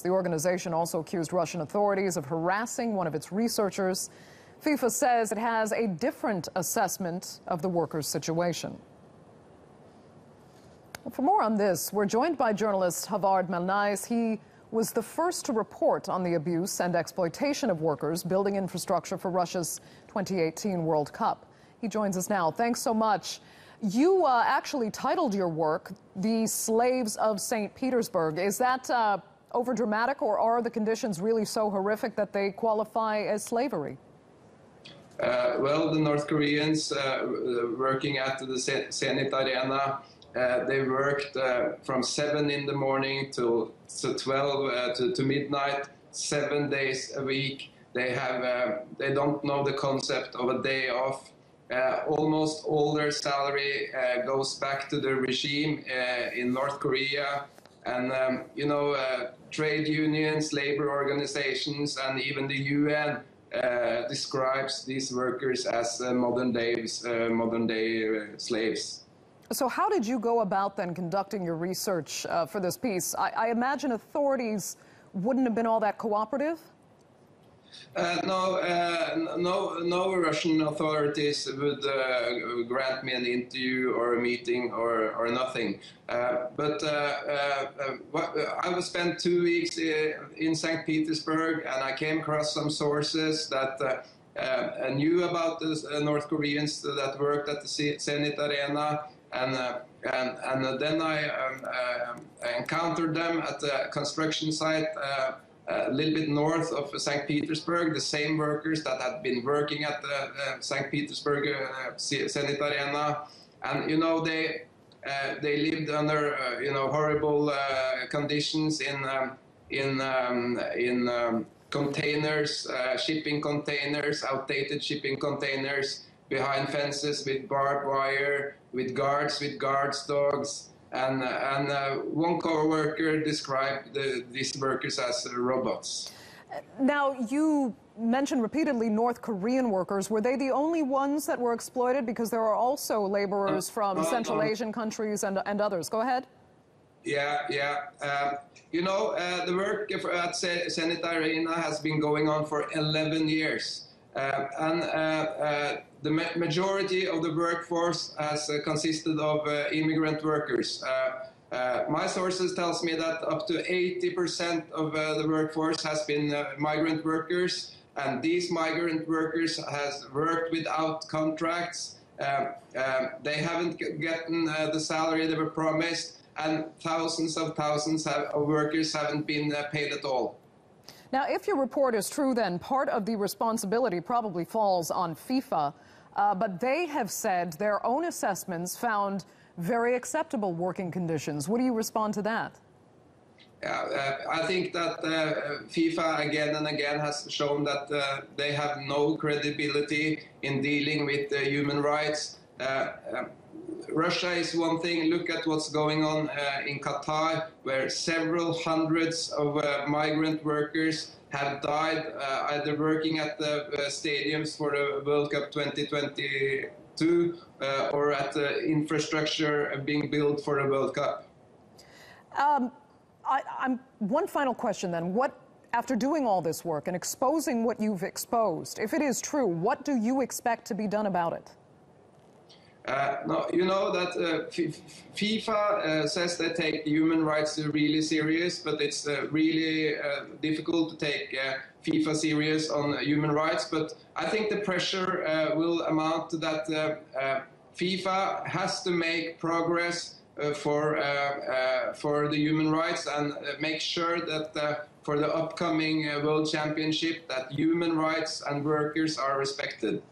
The organization also accused Russian authorities of harassing one of its researchers. FIFA says it has a different assessment of the workers' situation. For more on this, we're joined by journalist Havard Melnaes. He was the first to report on the abuse and exploitation of workers building infrastructure for Russia's 2018 World Cup. He joins us now. Thanks so much. You actually titled your work, "The Slaves of St. Petersburg." Is that overdramatic, or are the conditions really so horrific that they qualify as slavery? Well, the North Koreans working at the Zenit Arena, they worked from 7 in the morning to 12 to midnight, 7 days a week. They don't know the concept of a day off. Almost all their salary goes back to the regime in North Korea. And, trade unions, labor organizations, and even the UN describes these workers as modern-day slaves. So how did you go about then conducting your research for this piece? I imagine authorities wouldn't have been all that cooperative? No Russian authorities would grant me an interview or a meeting or nothing. But I would spend 2 weeks in St. Petersburg, and I came across some sources that knew about the North Koreans that worked at the Zenit Arena, and then I encountered them at the construction site a little bit north of St. Petersburg, the same workers that had been working at the St. Petersburg Zenit Arena. And, they lived under, horrible conditions in containers, shipping containers, outdated shipping containers, behind fences with barbed wire, with guards dogs. And one co-worker described these workers as robots. Now, you mentioned repeatedly North Korean workers. Were they the only ones that were exploited? Because there are also laborers from Central Asian countries and others. Go ahead. Yeah. The work at Zenit Arena has been going on for 11 years. The majority of the workforce has consisted of immigrant workers. My sources tells me that up to 80% of the workforce has been migrant workers, and these migrant workers has worked without contracts. They haven't gotten the salary they were promised, and thousands of workers haven't been paid at all. Now, if your report is true, then part of the responsibility probably falls on FIFA, but they have said their own assessments found very acceptable working conditions. What do you respond to that? I think that FIFA again and again has shown that they have no credibility in dealing with human rights. Russia is one thing. Look at what's going on in Qatar, where several hundreds of migrant workers have died either working at the stadiums for the World Cup 2022 or at the infrastructure being built for the World Cup. One final question then. After doing all this work and exposing what you've exposed, if it is true, what do you expect to be done about it? No, you know that FIFA says they take human rights really serious, but it's really difficult to take FIFA serious on human rights. But I think the pressure will amount to that FIFA has to make progress for the human rights and make sure that for the upcoming World Championship that human rights and workers are respected.